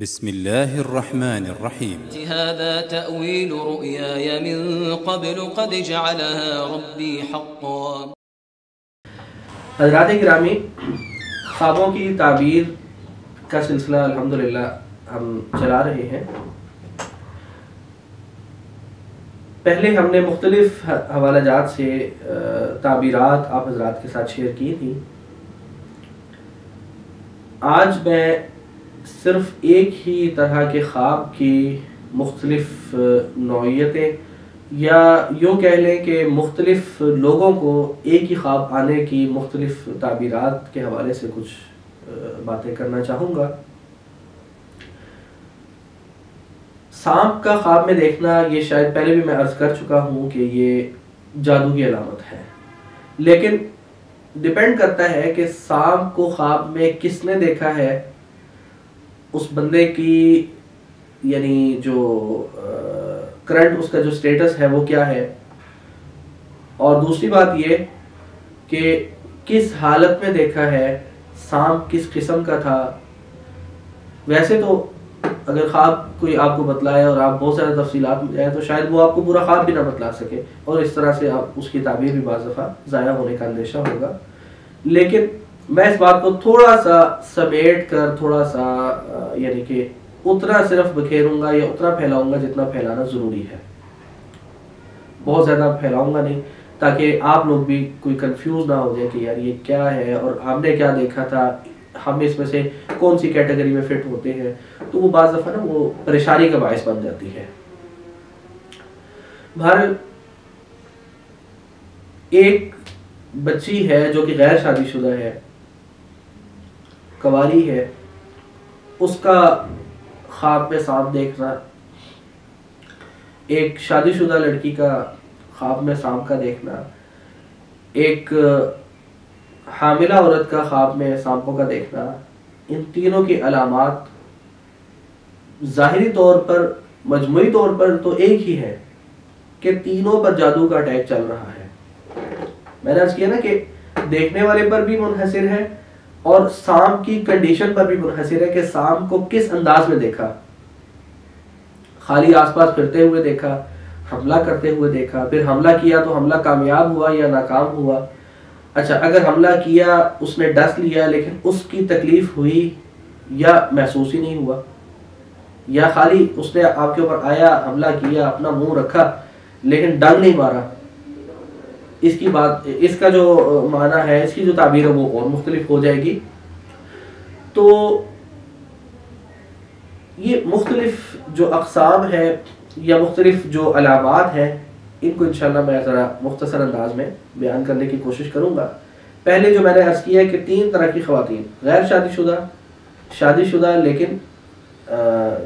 بسم الله الرحمن الرحيم. هذا تأويل رؤياي من قبل قد جعلها ربي حقا. حضرات گرامی، خوابوں کی تعبیر کا سلسلہ الحمدللہ ہم چلا رہے ہیں۔ پہلے ہم نے مختلف حوالہ جات سے تعبیرات آپ حضرات کے ساتھ شیئر کی تھی۔ آج میں صرف ایک ہی طرح کے خواب کی مختلف نوعیتیں یا یوں کہہ لیں کہ مختلف لوگوں کو ایک ہی خواب آنے کی مختلف تعبیرات کے حوالے سے کچھ باتیں کرنا چاہوں گا۔ سانپ کا خواب میں دیکھنا، یہ شاید پہلے بھی میں عرض کر چکا ہوں کہ یہ جادو کی علامت ہے، لیکن ڈیپینڈ کرتا ہے کہ سانپ کو خواب میں کس نے دیکھا ہے، اس بندے کی یعنی جو کرنٹ اس کا جو سٹیٹس ہے وہ کیا ہے، اور دوسری بات یہ کہ کس حالت میں دیکھا ہے، سانپ کس قسم کا تھا۔ ویسے تو اگر خواب کوئی آپ کو بتلائے اور آپ بہت سارے تفصیلات میں جائیں تو شاید وہ آپ کو پورا خواب بھی نہ بتلا سکے، اور اس طرح سے آپ اس کی تعبیر بھی بعض دفعہ ضائع ہونے کا اندیشہ ہوگا۔ لیکن میں اس بات کو تھوڑا سا سمیٹ کر تھوڑا سا یعنی کہ اتنا صرف بکھیروں گا یا اتنا پھیلاؤں گا جتنا پھیلانا ضروری ہے، بہت زیادہ پھیلاؤں گا نہیں، تاکہ آپ لوگ بھی کوئی کنفیوز نہ ہو جائے کہ یار یہ کیا ہے اور ہم نے کیا دیکھا تھا، ہم اس میں سے کون سی کیٹیگری میں فٹ ہوتے ہیں، تو وہ بعض دفعہ نا وہ پریشانی کا باعث بن جاتی ہے۔ بہرحال ایک بچی ہے جو کہ غیر شادی شدہ ہے، کنواری ہے، اس کا خواب میں سانپ دیکھنا، ایک شادی شدہ لڑکی کا خواب میں سانپ کا دیکھنا، ایک حاملہ عورت کا خواب میں سانپوں کا دیکھنا، ان تینوں کی علامات ظاہری طور پر مجموعی طور پر تو ایک ہی ہے کہ تینوں پر جادو کا اٹیک چل رہا ہے۔ میں نے عرض کیا نا کہ دیکھنے والے پر بھی منحصر ہے اور سانپ کی کنڈیشن پر بھی منحصر ہے کہ سانپ کو کس انداز میں دیکھا، خالی آس پاس پھرتے ہوئے دیکھا، حملہ کرتے ہوئے دیکھا، پھر حملہ کیا تو حملہ کامیاب ہوا یا ناکام ہوا۔ اچھا، اگر حملہ کیا اس نے ڈس لیا لیکن اس کی تکلیف ہوئی یا محسوس ہی نہیں ہوا، یا خالی اس نے آپ کے اوپر آیا، حملہ کیا، اپنا منہ رکھا لیکن ڈنگ نہیں مارا، اس کی بات، اس کا جو معنی ہے، اس کی جو تعبیر ہے وہ اور مختلف ہو جائے گی۔ تو یہ مختلف جو اقسام ہے یا مختلف جو علامات ہیں، ان کو انشاءاللہ میں ذرا مختصر انداز میں بیان کرنے کی کوشش کروں گا۔ پہلے جو میں نے عرض کیا ہے کہ تین طرح کی خواتین، غیر شادی شدہ، شادی شدہ لیکن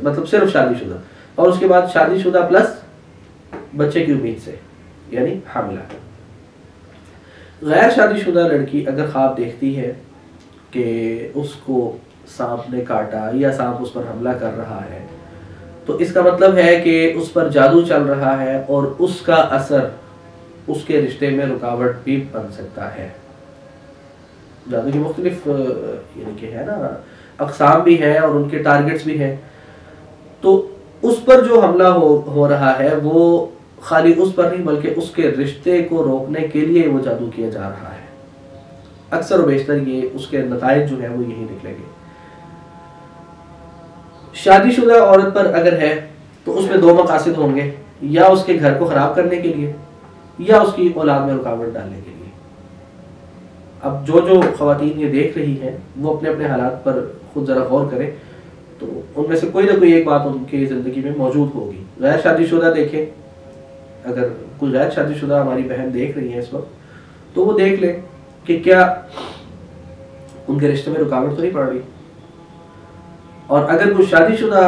مطلب صرف شادی شدہ، اور اس کے بعد شادی شدہ پلس بچے کی امید سے یعنی حاملہ۔ غیر شادی شدہ لڑکی اگر خواب دیکھتی ہے کہ اس کو سانپ نے کاٹا یا سانپ اس پر حملہ کر رہا ہے، تو اس کا مطلب ہے کہ اس پر جادو چل رہا ہے اور اس کا اثر اس کے رشتے میں رکاوٹ بھی بن سکتا ہے۔ جادو کی مختلف یعنی کہ ہے نا اقسام بھی ہیں اور ان کے ٹارگٹس بھی ہیں، تو اس پر جو حملہ ہو رہا ہے وہ خالی اس پر نہیں بلکہ اس کے رشتے کو روکنے کے لیے وہ جادو کیا جا رہا ہے۔ اکثر و بیشتر یہ اس کے نتائج جو ہیں وہ یہی نکلیں گے۔ شادی شدہ عورت پر اگر ہے تو اس میں دو مقاصد ہوں گے، یا اس کے گھر کو خراب کرنے کے لیے یا اس کی اولاد میں رکاوٹ ڈالنے کے لیے۔ اب جو خواتین یہ دیکھ رہی ہیں وہ اپنے اپنے حالات پر خود ذرا غور کریں، تو ان میں سے کوئی نہ کوئی ایک بات ان کی زندگی میں موجود ہوگی۔ غیر شادی شدہ دیکھیں، اگر کوئی غیر شادی شدہ ہماری بہن دیکھ رہی ہے اس وقت، تو وہ دیکھ لیں کہ کیا ان کے رشتے میں رکاوٹ تو نہیں پڑ رہی، اور اگر کوئی شادی شدہ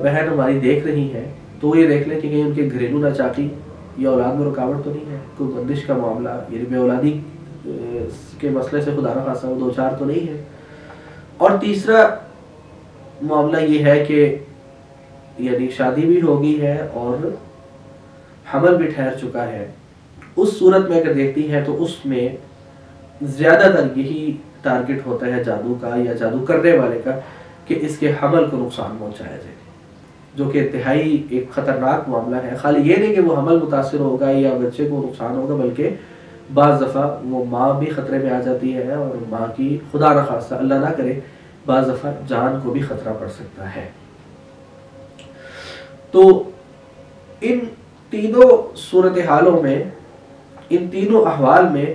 بہن ہماری دیکھ رہی ہے تو وہ یہ دیکھ لیں کہ کہیں ان کے گھریلو ناچاقی یا اولاد میں رکاوٹ تو نہیں ہے، کوئی بندش کا معاملہ یعنی بے اولادی کے مسئلے سے خدا نہ خاصہ وہ دو چار تو نہیں ہے۔ اور تیسرا معاملہ یہ ہے کہ یعنی شادی بھی ہوگی ہے اور حمل بھی ٹھہر چکا ہے، اس صورت میں اگر دیکھتی ہے تو اس میں زیادہ تر یہی ٹارگٹ ہوتا ہے جادو کا یا جادو کرنے والے کا کہ اس کے حمل کو نقصان پہنچایا جائے، جو کہ انتہائی ایک خطرناک معاملہ ہے۔ خالی یہ نہیں کہ وہ حمل متاثر ہوگا یا بچے کو نقصان ہوگا، بلکہ بعض دفعہ وہ ماں بھی خطرے میں آ جاتی ہے، اور ماں کی خدا نخواستہ اللہ نہ کرے بعض دفعہ جان کو بھی خطرہ پڑ سکتا ہے۔ تو ان تینوں صورتحالوں میں، ان تینوں احوال میں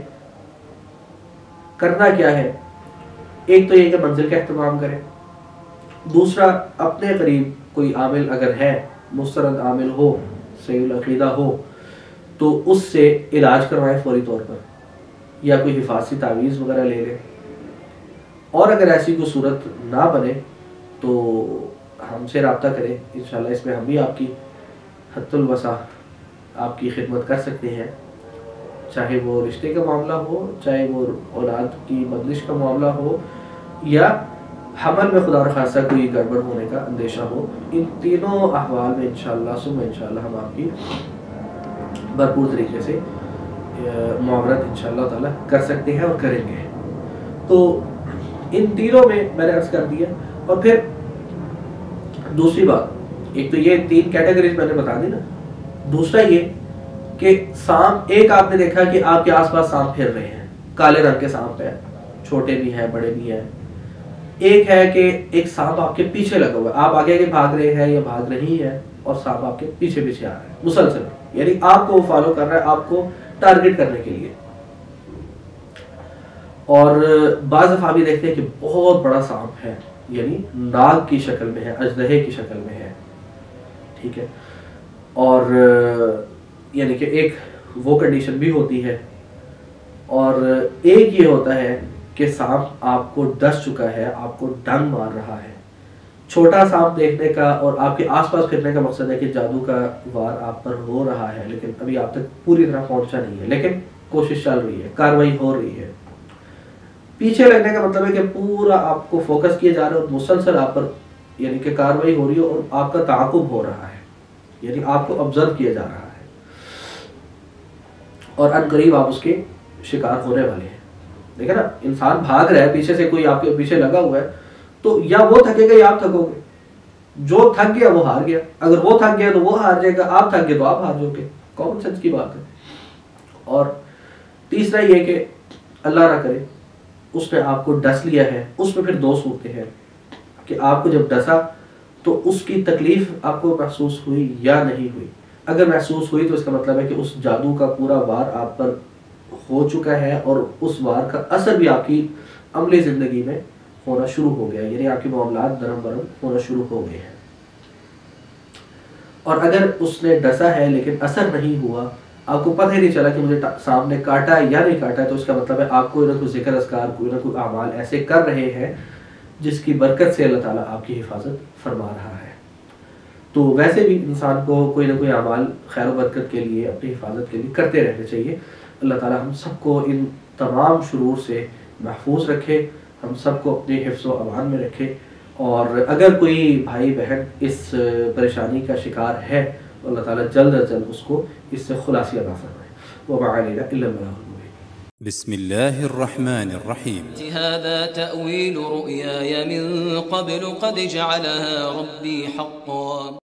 کرنا کیا ہے؟ ایک تو یہ کہ منزل کا اہتمام کرے، دوسرا اپنے قریب کوئی عامل اگر ہے، مستند عامل ہو، صحیح العقیدہ ہو، تو اس سے علاج کروائیں فوری طور پر، یا کوئی حفاظتی تعویذ وغیرہ لے لیں، اور اگر ایسی کوئی صورت نہ بنے تو ہم سے رابطہ کریں، انشاءاللہ اس میں ہم بھی آپ کی حد الوسع آپ کی خدمت کر سکتے ہیں، چاہے وہ رشتے کا معاملہ ہو، چاہے وہ اولاد کی بندش کا معاملہ ہو، یا حمل میں خدا نخواستہ کوئی گڑبڑ ہونے کا اندیشہ ہو۔ ان تینوں احوال میں انشاءاللہ ہم آپ کی بھرپور طریقے سے معاونت انشاءاللہ تعالیٰ کر سکتے ہیں اور کریں گے۔ تو ان تینوں میں نے عرض کر دیا، اور پھر دوسری بات، ایک تو یہ 3 کیٹیگریز میں نے بتا دی نا، دوسرا یہ کہ سانپ، ایک آپ نے دیکھا کہ آپ کے آس پاس سانپ پھر رہے ہیں، کالے رنگ کے سانپ ہیں، چھوٹے بھی ہیں بڑے بھی ہیں۔ ایک ہے کہ ایک سانپ آپ کے پیچھے لگا ہوا ہے، آپ آگے آگے بھاگ رہے ہیں یا بھاگ رہی ہیں، اور سانپ آپ کے پیچھے پیچھے آ رہا ہے مسلسل، یعنی آپ کو فالو کر رہا ہے، آپ کو ٹارگٹ کرنے کے لیے۔ اور بعض دفعہ بھی دیکھتے ہیں کہ بہت بڑا سانپ ہے، یعنی ناگ کی شکل میں ہے، اژدہے کی شکل میں ہے، ٹھیک ہے، اور یعنی کہ ایک وہ کنڈیشن بھی ہوتی ہے، اور ایک یہ ہوتا ہے کہ سانپ آپ کو ڈس چکا ہے، آپ کو ڈنگ مار رہا ہے۔ چھوٹا سانپ دیکھنے کا اور آپ کے آس پاس پھرنے کا مقصد ہے کہ جادو کا وار آپ پر ہو رہا ہے، لیکن ابھی آپ تک پوری طرح پہنچا نہیں ہے، لیکن کوشش چل رہی ہے، کاروائی ہو رہی ہے۔ پیچھے لگنے کا مطلب ہے کہ پورا آپ کو فوکس کیا جا رہا ہے اور مسلسل آپ پر یعنی کہ کاروائی ہو رہی ہے، اور آپ کا تعاقب ہو رہا ہے، یعنی آپ کو آبزرو کیا جا رہا ہے، اور ان قریب آپ اس کے شکار ہونے والے ہیں۔ دیکھیں نا، انسان بھاگ رہا ہے، پیچھے سے کوئی آپ کے پیچھے لگا ہوا ہے، تو یا وہ تھکے گا یا آپ تھکو گے۔ جو تھک گیا وہ ہار گیا، اگر وہ تھک گیا تو وہ ہار جائے گا، آپ تھک گئے تو آپ ہار جاؤ گے، کامن سینس کی بات ہے۔ اور تیسرا یہ کہ اللہ نہ کرے اس نے آپ کو ڈس لیا ہے، اس میں پھر 2 صورتیں ہیں کہ آپ کو جب ڈسا تو اس کی تکلیف آپ کو محسوس ہوئی یا نہیں ہوئی۔ اگر محسوس ہوئی تو اس کا مطلب ہے کہ اس جادو کا پورا وار آپ پر ہو چکا ہے، اور اس وار کا اثر بھی آپ کی عملی زندگی میں ہونا شروع ہو گیا، یعنی آپ کے معاملات درم برم ہونا شروع ہو گئے ہیں۔ اور اگر اس نے ڈسا ہے لیکن اثر نہیں ہوا، آپ کو پتہ ہی نہیں چلا کہ مجھے سانپ نے کاٹا یا نہیں کاٹا، تو اس کا مطلب ہے آپ کوئی نہ کوئی ذکر اذکار، کوئی نہ کوئی اعمال ایسے کر رہے ہیں جس کی برکت سے اللہ تعالیٰ آپ کی حفاظت فرما رہا ہے۔ تو ویسے بھی انسان کو کوئی نہ کوئی اعمال خیر و برکت کے لیے، اپنی حفاظت کے لیے کرتے رہنے چاہیے۔ اللہ تعالیٰ ہم سب کو ان تمام شرور سے محفوظ رکھے، ہم سب کو اپنے حفظ و امان میں رکھے، اور اگر کوئی بھائی بہن اس پریشانی کا شکار ہے تو اللہ تعالیٰ جلد از جلد اس کو اس سے خلاصی عطا فرمائے۔ وما علینا الا البلاغ المبین۔ بسم الله الرحمن الرحيم. هذا تأويل رؤياي من قبل قد جعلها ربي حقا